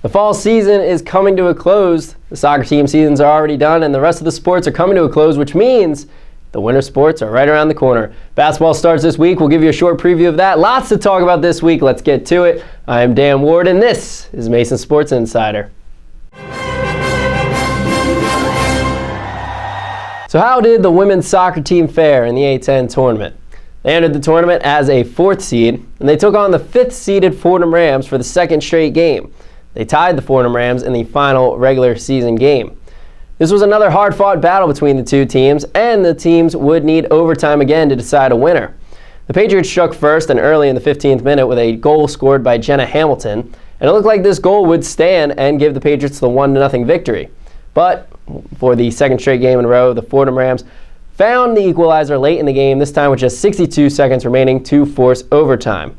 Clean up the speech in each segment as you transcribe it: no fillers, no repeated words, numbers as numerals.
The fall season is coming to a close. The soccer team seasons are already done, and the rest of the sports are coming to a close, which means the winter sports are right around the corner. Basketball starts this week. We'll give you a short preview of that. Lots to talk about this week. Let's get to it. I am Dan Ward, and this is Mason Sports Insider. So how did the women's soccer team fare in the E10 tournament? They entered the tournament as a 4th seed, and they took on the 5th-seeded Fordham Rams for the second straight game. They tied the Fordham Rams in the final regular season game. This was another hard-fought battle between the two teams, and the teams would need overtime again to decide a winner. The Patriots struck first and early in the 15th minute with a goal scored by Jenna Hamilton, and it looked like this goal would stand and give the Patriots the 1-0 victory. But for the second straight game in a row, the Fordham Rams found the equalizer late in the game, this time with just 62 seconds remaining to force overtime.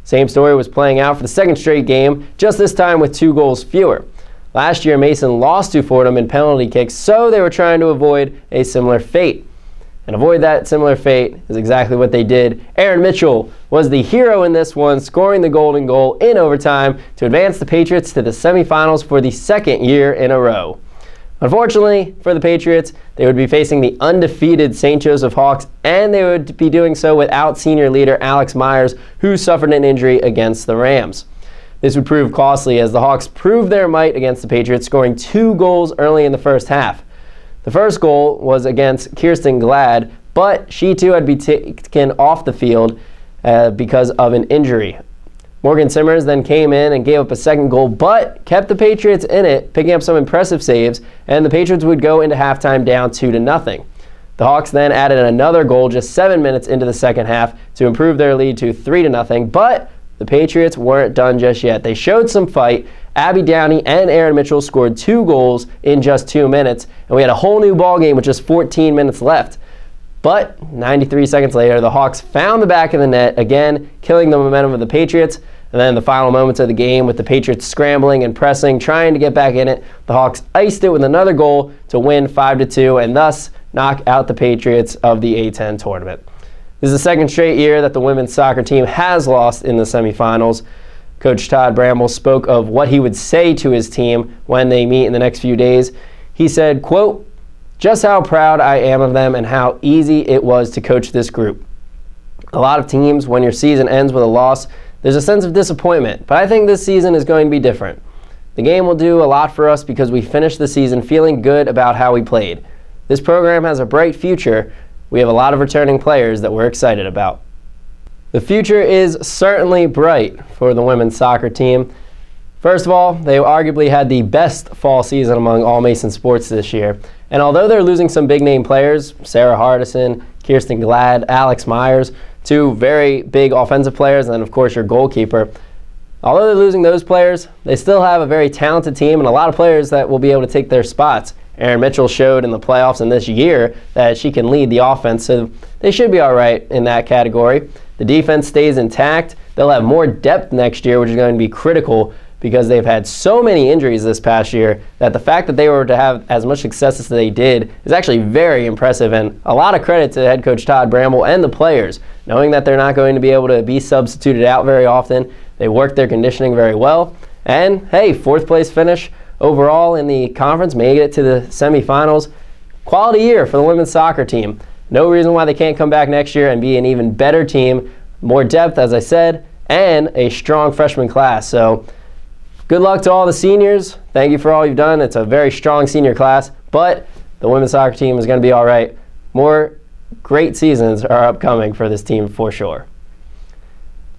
Same story was playing out for the second straight game, just this time with 2 goals fewer. Last year, Mason lost to Fordham in penalty kicks, so they were trying to avoid a similar fate. And avoid that similar fate is exactly what they did. Erin Mitchell was the hero in this one, scoring the golden goal in overtime to advance the Patriots to the semifinals for the second year in a row. Unfortunately for the Patriots, they would be facing the undefeated St. Joseph Hawks, and they would be doing so without senior leader Alex Myers, who suffered an injury against the Rams. This would prove costly as the Hawks proved their might against the Patriots, scoring 2 goals early in the first half. The first goal was against Kirsten Glad, but she too had to be taken off the field because of an injury. Morgan Simmers then came in and gave up a second goal, but kept the Patriots in it, picking up some impressive saves, and the Patriots would go into halftime down 2-0. The Hawks then added another goal just 7 minutes into the second half to improve their lead to 3-0, but the Patriots weren't done just yet. They showed some fight. Abby Downey and Erin Mitchell scored 2 goals in just 2 minutes, and we had a whole new ball game with just 14 minutes left. But 93 seconds later, the Hawks found the back of the net, again killing the momentum of the Patriots. And then the final moments of the game, with the Patriots scrambling and pressing, trying to get back in it, the Hawks iced it with another goal to win 5-2 and thus knock out the Patriots of the E10 tournament. This is the second straight year that the women's soccer team has lost in the semifinals. Coach Todd Bramble spoke of what he would say to his team when they meet in the next few days. He said, quote, "Just how proud I am of them and how easy it was to coach this group. A lot of teams, when your season ends with a loss, there's a sense of disappointment, but I think this season is going to be different. The game will do a lot for us because we finished the season feeling good about how we played. This program has a bright future. We have a lot of returning players that we're excited about." The future is certainly bright for the women's soccer team. First of all, they arguably had the best fall season among all Mason sports this year. And although they're losing some big-name players, Sarah Hardison, Kirsten Glad, Alex Myers, 2 very big offensive players, and then, of course, your goalkeeper. Although they're losing those players, they still have a very talented team and a lot of players that will be able to take their spots. Erin Mitchell showed in the playoffs and this year that she can lead the offense, so they should be all right in that category. The defense stays intact. They'll have more depth next year, which is going to be critical because they've had so many injuries this past year that the fact that they were to have as much success as they did is actually very impressive, and a lot of credit to head coach Todd Bramble and the players, knowing that they're not going to be able to be substituted out very often. They worked their conditioning very well, and hey, 4th place finish overall in the conference, made it to the semifinals. Quality year for the women's soccer team. No reason why they can't come back next year and be an even better team, more depth, as I said, and a strong freshman class. So good luck to all the seniors. Thank you for all you've done. It's a very strong senior class, but the women's soccer team is going to be all right. More great seasons are upcoming for this team for sure.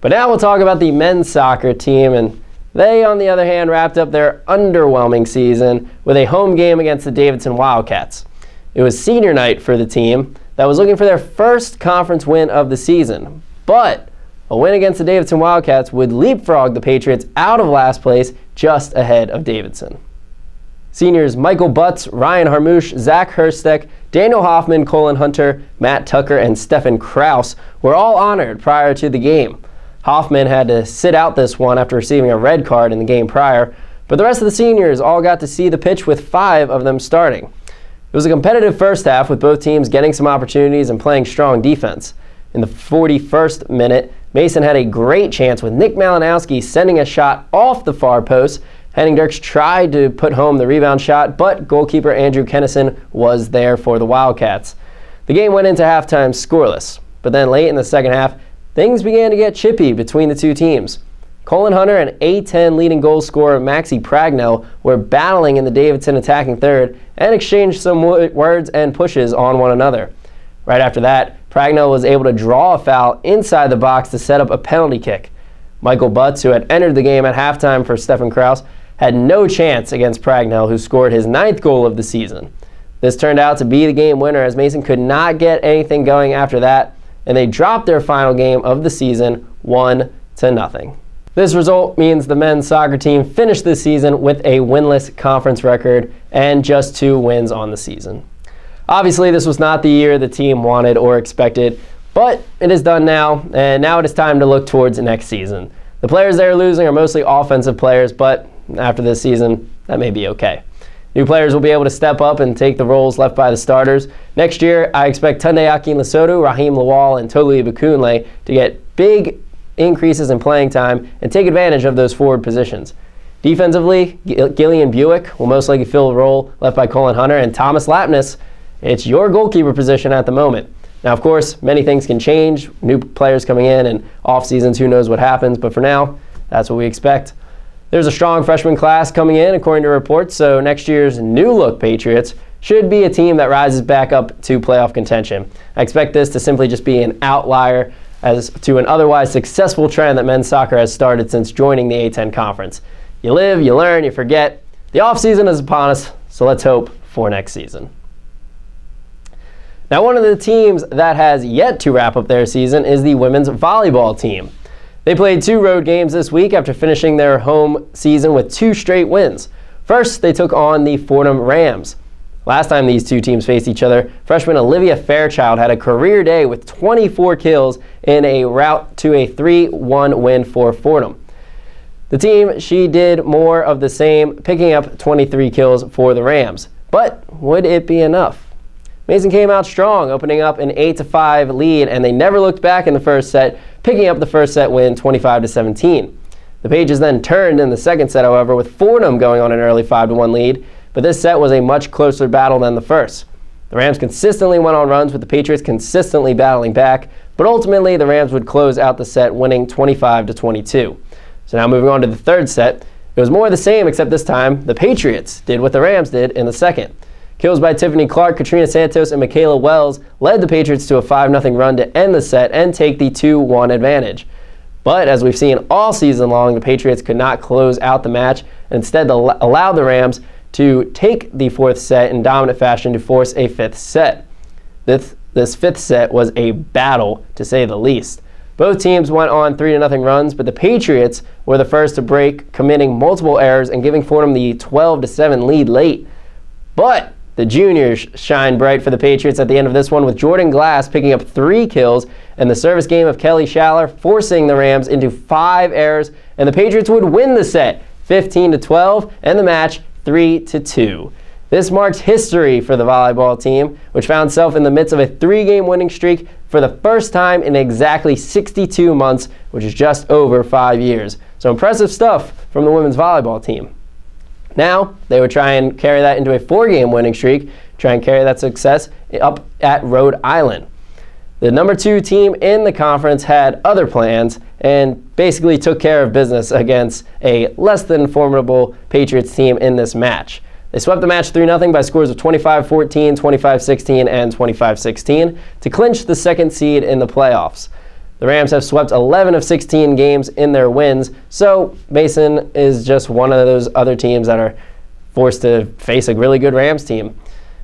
But now we'll talk about the men's soccer team, and they, on the other hand, wrapped up their underwhelming season with a home game against the Davidson Wildcats. It was senior night for the team that was looking for their first conference win of the season, but a win against the Davidson Wildcats would leapfrog the Patriots out of last place just ahead of Davidson. Seniors Michael Butts, Ryan Harmouche, Zach Hurstek, Daniel Hoffman, Colin Hunter, Matt Tucker, and Stephen Kraus were all honored prior to the game. Hoffman had to sit out this one after receiving a red card in the game prior, but the rest of the seniors all got to see the pitch with 5 of them starting. It was a competitive first half with both teams getting some opportunities and playing strong defense. In the 41st minute, Mason had a great chance with Nick Malinowski sending a shot off the far post Henning Dirks tried to put home the rebound shot, but goalkeeper Andrew Kennison was there for the Wildcats. The game went into halftime scoreless, but then late in the second half, things began to get chippy between the two teams. Colin Hunter and E10 leading goal scorer Maxi Pragnell were battling in the Davidson attacking third and exchanged some words and pushes on one another. Right after that, Pragnell was able to draw a foul inside the box to set up a penalty kick. Michael Butts, who had entered the game at halftime for Stephen Kraus, had no chance against Pragnell, who scored his 9th goal of the season. This turned out to be the game winner, as Mason could not get anything going after that, and they dropped their final game of the season 1-0. This result means the men's soccer team finished this season with a winless conference record and just 2 wins on the season. Obviously, this was not the year the team wanted or expected, but it is done now, and now it is time to look towards next season. The players they are losing are mostly offensive players, but after this season, that may be okay. New players will be able to step up and take the roles left by the starters. Next year, I expect Tunde Akinlasodu, Raheem Lawal, and Tolu Ibekunle to get big increases in playing time and take advantage of those forward positions. Defensively, Gillian Buick will most likely fill the role left by Colin Hunter, and Thomas Lapnis, it's your goalkeeper position at the moment. Now, of course, many things can change, new players coming in and off seasons, who knows what happens, but for now, that's what we expect. There's a strong freshman class coming in, according to reports, so next year's new-look Patriots should be a team that rises back up to playoff contention. I expect this to simply just be an outlier as to an otherwise successful trend that men's soccer has started since joining the E10 conference. You live, you learn, you forget. The offseason is upon us, so let's hope for next season. Now, one of the teams that has yet to wrap up their season is the women's volleyball team. They played 2 road games this week after finishing their home season with 2 straight wins. First, they took on the Fordham Rams. Last time these two teams faced each other, freshman Olivia Fairchild had a career day with 24 kills in a rout to a 3-1 win for Fordham. The team, she did more of the same, picking up 23 kills for the Rams. But would it be enough? Mason came out strong, opening up an 8-5 lead, and they never looked back in the first set, picking up the first set win 25-17. The Pages then turned in the second set, however, with Fordham going on an early 5-1 lead, but this set was a much closer battle than the first. The Rams consistently went on runs, with the Patriots consistently battling back, but ultimately the Rams would close out the set, winning 25-22. So now moving on to the third set, it was more of the same, except this time the Patriots did what the Rams did in the second. Kills by Tiffany Clark, Katrina Santos, and Michaela Wells led the Patriots to a 5-0 run to end the set and take the 2-1 advantage. But as we've seen all season long, the Patriots could not close out the match and instead allowed the Rams to take the fourth set in dominant fashion to force a fifth set. This fifth set was a battle, to say the least. Both teams went on 3-0 runs, but the Patriots were the first to break, committing multiple errors and giving Fordham the 12-7 lead late. But the juniors shined bright for the Patriots at the end of this one, with Jordan Glass picking up 3 kills and the service game of Kelly Schaller forcing the Rams into 5 errors, and the Patriots would win the set 15-12 and the match 3-2. This marks history for the volleyball team, which found itself in the midst of a 3-game winning streak for the first time in exactly 62 months, which is just over 5 years. So impressive stuff from the women's volleyball team. Now, they would try and carry that into a 4-game winning streak, try and carry that success up at Rhode Island. The number 2 team in the conference had other plans and basically took care of business against a less than formidable Patriots team in this match. They swept the match 3-0 by scores of 25-14, 25-16, and 25-16 to clinch the second seed in the playoffs. The Rams have swept 11 of 16 games in their wins, so Mason is just one of those other teams that are forced to face a really good Rams team.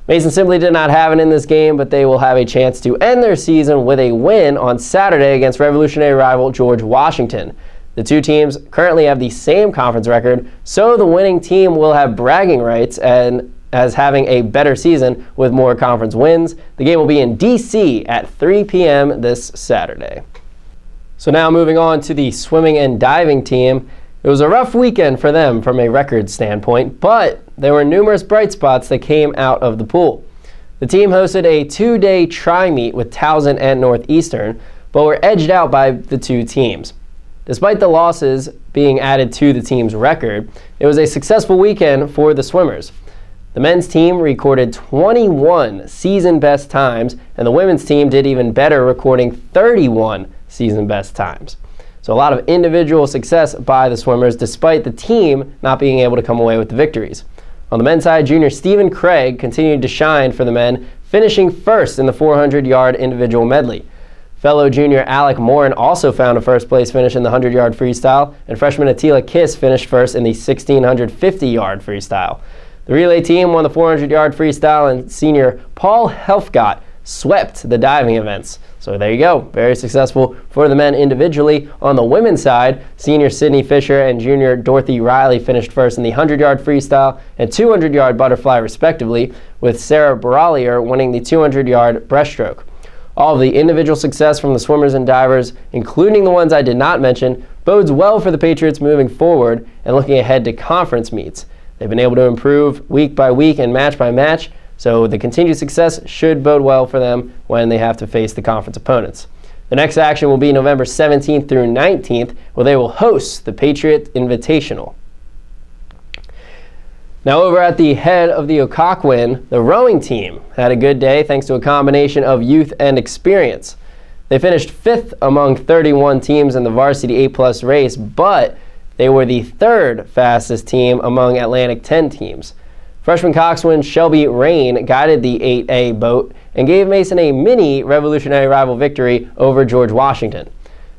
Mason simply did not have it in this game, but they will have a chance to end their season with a win on Saturday against revolutionary rival George Washington. The two teams currently have the same conference record, so the winning team will have bragging rights and as having a better season with more conference wins. The game will be in D.C. at 3 p.m. this Saturday. So now moving on to the swimming and diving team. It was a rough weekend for them from a record standpoint, but there were numerous bright spots that came out of the pool. The team hosted a 2-day tri-meet with Towson and Northeastern, but were edged out by the two teams. Despite the losses being added to the team's record. It was a successful weekend for the swimmers. The men's team recorded 21 season best times, and the women's team did even better, recording 31 season best times. So a lot of individual success by the swimmers, despite the team not being able to come away with the victories. On the men's side, junior Stephen Craig continued to shine for the men, finishing first in the 400-yard individual medley. Fellow junior Alec Morin also found a first-place finish in the 100-yard freestyle, and freshman Attila Kiss finished first in the 1,650-yard freestyle. The relay team won the 400-yard freestyle, and senior Paul Helfgott swept the diving events. So there you go, very successful for the men individually. On the women's side, senior Sydney Fisher and junior Dorothy Riley finished first in the 100-yard freestyle and 200-yard butterfly respectively, with Sarah Baralier winning the 200-yard breaststroke. All of the individual success from the swimmers and divers, including the ones I did not mention, bodes well for the Patriots moving forward and looking ahead to conference meets. They've been able to improve week by week and match by match, so the continued success should bode well for them when they have to face the conference opponents. The next action will be November 17th through 19th, where they will host the Patriot Invitational. Now over at the head of the Occoquan, the rowing team had a good day thanks to a combination of youth and experience. They finished 5th among 31 teams in the varsity 8+ race, but they were the 3rd fastest team among Atlantic 10 teams. Freshman coxswain Shelby Rain guided the 8A boat and gave Mason a mini Revolutionary Rival victory over George Washington.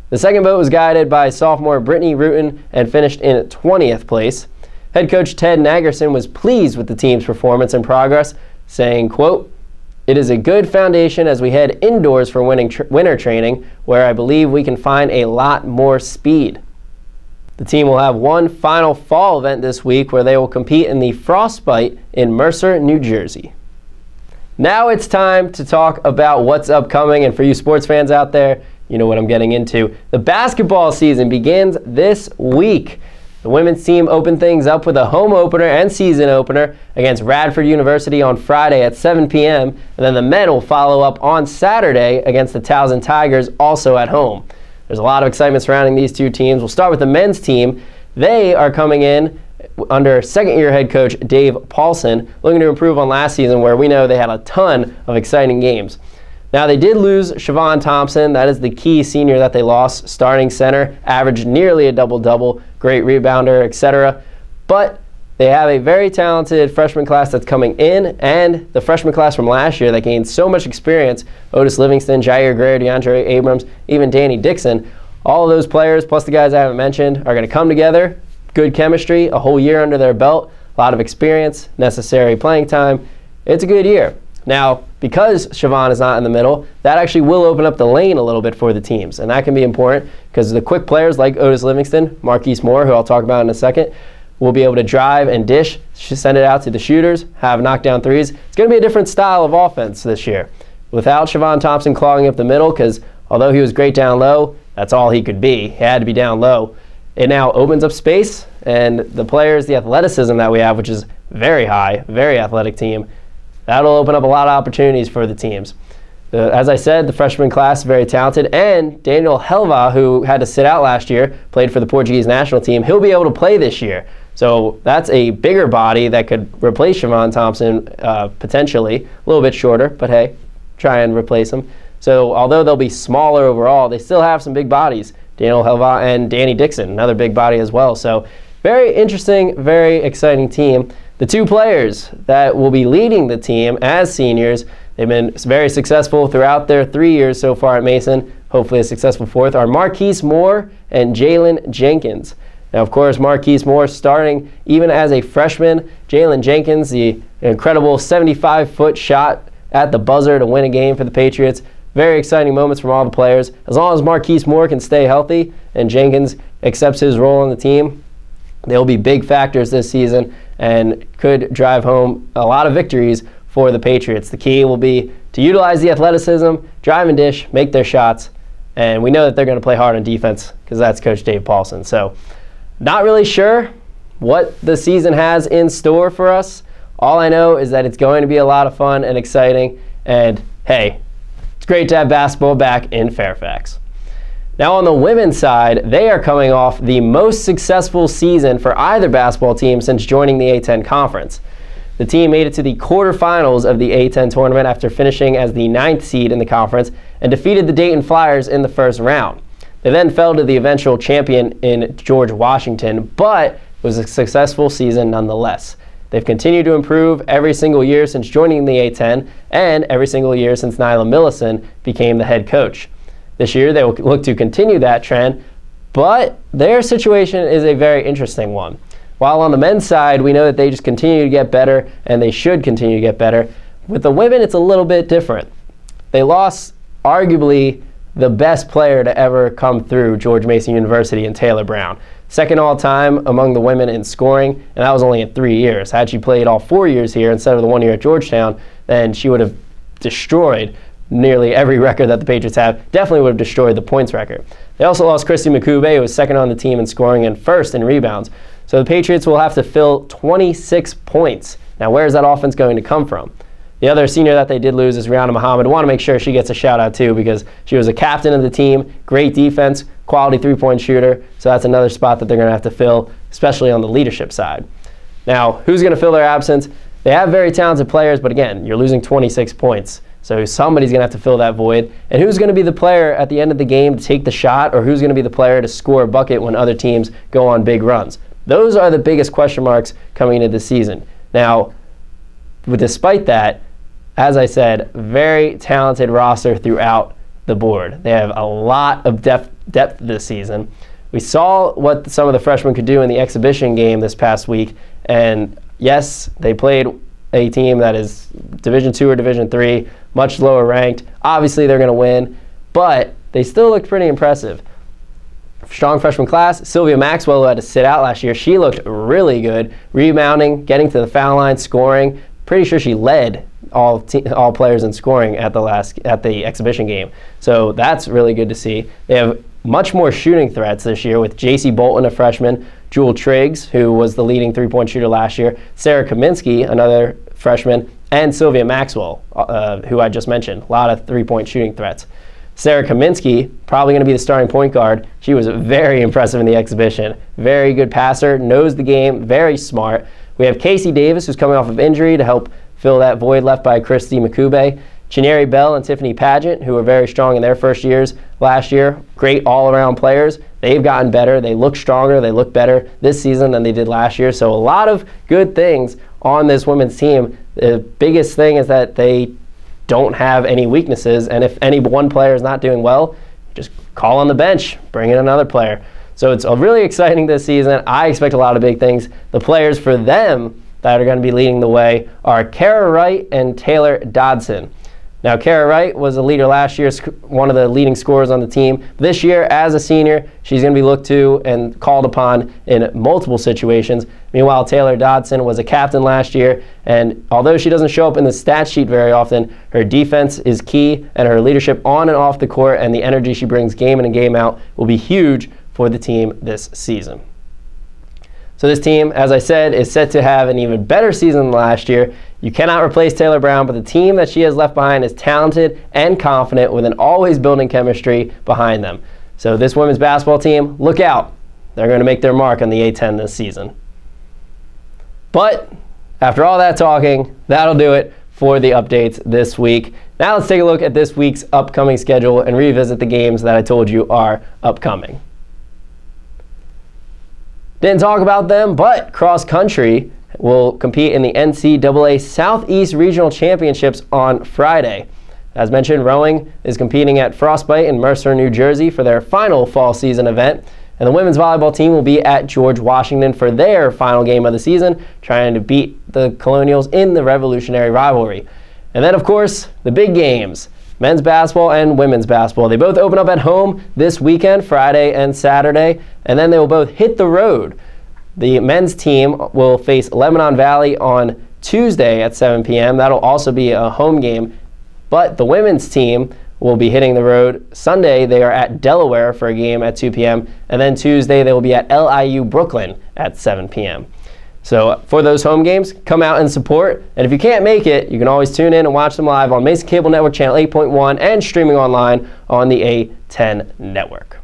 The second boat was guided by sophomore Brittany Rutan and finished in 20th place. Head coach Ted Nagerson was pleased with the team's performance and progress, saying, quote, "It is a good foundation as we head indoors for winter training, where I believe we can find a lot more speed." The team will have one final fall event this week where they will compete in the Frostbite in Mercer, New Jersey. Now it's time to talk about what's upcoming, and for you sports fans out there, you know what I'm getting into. The basketball season begins this week. The women's team opened things up with a home opener and season opener against Radford University on Friday at 7 p.m., and then the men will follow up on Saturday against the Towson Tigers, also at home. There's a lot of excitement surrounding these two teams. We'll start with the men's team. They are coming in under second-year head coach Dave Paulson, looking to improve on last season where we know they had a ton of exciting games. Now, they did lose Siobhan Thompson. That is the key senior that they lost, starting center, averaged nearly a double-double, great rebounder, etc. But they have a very talented freshman class that's coming in, and the freshman class from last year that gained so much experience, Otis Livingston, Jair Greer, DeAndre Abrams, even Danny Dixon. All of those players, plus the guys I haven't mentioned, are going to come together, good chemistry, a whole year under their belt, a lot of experience, necessary playing time. It's a good year. Now, because Siobhan is not in the middle, that actually will open up the lane a little bit for the teams, and that can be important because the quick players like Otis Livingston, Marquise Moore, who I'll talk about in a second, will be able to drive and dish, send it out to the shooters, have knockdown threes. It's going to be a different style of offense this year. Without Siobhan Thompson clogging up the middle, because although he was great down low, that's all he could be. He had to be down low. It now opens up space, and the players, the athleticism that we have, which is very high, very athletic team, that'll open up a lot of opportunities for the teams. As I said, the freshman class is very talented, and Daniel Helva, who had to sit out last year, played for the Portuguese national team. He'll be able to play this year. So that's a bigger body that could replace Siobhan Thompson potentially. A little bit shorter, but hey, try and replace him. So although they'll be smaller overall, they still have some big bodies. Daniel Helva and Danny Dixon, another big body as well. So very interesting, very exciting team. The two players that will be leading the team as seniors, they've been very successful throughout their 3 years so far at Mason, hopefully a successful fourth, are Marquise Moore and Jalen Jenkins. Now, of course, Marquise Moore starting even as a freshman. Jalen Jenkins, the incredible 75-foot shot at the buzzer to win a game for the Patriots. Very exciting moments from all the players. As long as Marquise Moore can stay healthy and Jenkins accepts his role on the team, they'll be big factors this season and could drive home a lot of victories for the Patriots. The key will be to utilize the athleticism, drive and dish, make their shots, and we know that they're going to play hard on defense because that's Coach Dave Paulson. So not really sure what the season has in store for us. All I know is that it's going to be a lot of fun and exciting, and hey, it's great to have basketball back in Fairfax. Now on the women's side, they are coming off the most successful season for either basketball team since joining the A10 conference. The team made it to the quarterfinals of the A10 tournament after finishing as the 9th seed in the conference and defeated the Dayton Flyers in the first round. They then fell to the eventual champion in George Washington, but it was a successful season nonetheless. They've continued to improve every single year since joining the A10 and every single year since Nyla Millison became the head coach. This year they will look to continue that trend, but their situation is a very interesting one. While on the men's side, we know that they just continue to get better, and they should continue to get better. With the women, it's a little bit different. They lost arguably the best player to ever come through George Mason University in Taylor Brown. Second all-time among the women in scoring, and that was only in 3 years. Had she played all 4 years here instead of the 1 year at Georgetown, then she would have destroyed nearly every record that the Patriots have. Definitely would have destroyed the points record. They also lost Christy Makube, who was second on the team in scoring and first in rebounds. So the Patriots will have to fill 26 points. Now, where is that offense going to come from? The other senior that they did lose is Rihanna Muhammad. I want to make sure she gets a shout out too, because she was a captain of the team, great defense, quality three-point shooter. So that's another spot that they're going to have to fill, especially on the leadership side. Now, who's going to fill their absence? They have very talented players, but again, you're losing 26 points. So somebody's going to have to fill that void. And who's going to be the player at the end of the game to take the shot, or who's going to be the player to score a bucket when other teams go on big runs? Those are the biggest question marks coming into the season. Now, despite that, as I said, very talented roster throughout the board. They have a lot of depth this season. We saw what some of the freshmen could do in the exhibition game this past week, and yes, they played a team that is Division II or Division III, much lower ranked. Obviously, they're going to win, but they still looked pretty impressive. Strong freshman class. Sylvia Maxwell, who had to sit out last year, she looked really good, rebounding, getting to the foul line, scoring. Pretty sure she led all players in scoring at the exhibition game. So that's really good to see. They have much more shooting threats this year with J.C. Bolton, a freshman, Jewel Triggs, who was the leading three-point shooter last year, Sarah Kaminsky, another freshman, and Sylvia Maxwell, who I just mentioned. A lot of three-point shooting threats. Sarah Kaminsky, probably going to be the starting point guard. She was very impressive in the exhibition. Very good passer, knows the game, very smart. We have Casey Davis, who's coming off of injury to help fill that void left by Christy Makube. Chineri Bell and Tiffany Pageant, who were very strong in their first years last year. Great all-around players. They've gotten better. They look stronger. They look better this season than they did last year. So a lot of good things on this women's team. The biggest thing is that they don't have any weaknesses, and if any one player is not doing well, just call on the bench, bring in another player. So it's really exciting this season. I expect a lot of big things. The players for them that are going to be leading the way are Kara Wright and Taylor Dodson. Now, Kara Wright was a leader last year, one of the leading scorers on the team. This year, as a senior, she's going to be looked to and called upon in multiple situations. Meanwhile, Taylor Dodson was a captain last year, and although she doesn't show up in the stat sheet very often, her defense is key, and her leadership on and off the court and the energy she brings game in and game out will be huge for the team this season. So this team, as I said, is set to have an even better season than last year. You cannot replace Taylor Brown, but the team that she has left behind is talented and confident with an always building chemistry behind them. So this women's basketball team, look out. They're going to make their mark on the A10 this season. But after all that talking, that'll do it for the updates this week. Now let's take a look at this week's upcoming schedule and revisit the games that I told you are upcoming. Didn't talk about them, but cross country will compete in the NCAA Southeast Regional Championships on Friday. As mentioned, rowing is competing at Frostbite in Mercer, New Jersey for their final fall season event. And the women's volleyball team will be at George Washington for their final game of the season, trying to beat the Colonials in the Revolutionary rivalry. And then, of course, the big games. Men's basketball and women's basketball. They both open up at home this weekend, Friday and Saturday, and then they will both hit the road. The men's team will face Lebanon Valley on Tuesday at 7 p.m. That'll also be a home game, but the women's team will be hitting the road. Sunday, they are at Delaware for a game at 2 p.m., and then Tuesday, they will be at LIU Brooklyn at 7 p.m. So for those home games, come out and support. And if you can't make it, you can always tune in and watch them live on Mason Cable Network Channel 8.1 and streaming online on the A10 network.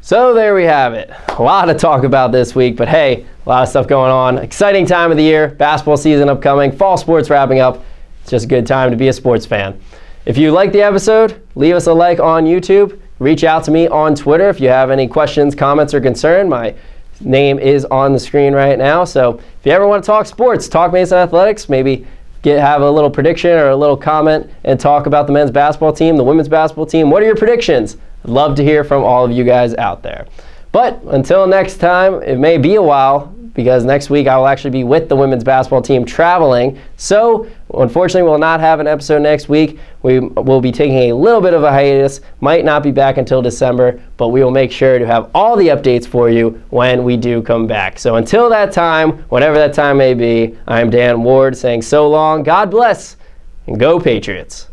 So there we have it. A lot to talk about this week, but hey, a lot of stuff going on. Exciting time of the year. Basketball season upcoming. Fall sports wrapping up. It's just a good time to be a sports fan. If you liked the episode, leave us a like on YouTube. Reach out to me on Twitter if you have any questions, comments, or concern. My name is on the screen right now. So if you ever want to talk sports, talk Mason Athletics, maybe have a little prediction or a little comment and talk about the men's basketball team, the women's basketball team. What are your predictions? I'd love to hear from all of you guys out there. But until next time, it may be a while because next week I will actually be with the women's basketball team traveling. So unfortunately, we'll not have an episode next week. We will be taking a little bit of a hiatus. Might not be back until December, but we will make sure to have all the updates for you when we do come back. So until that time, whatever that time may be, I'm Dan Ward saying so long, God bless, and go Patriots.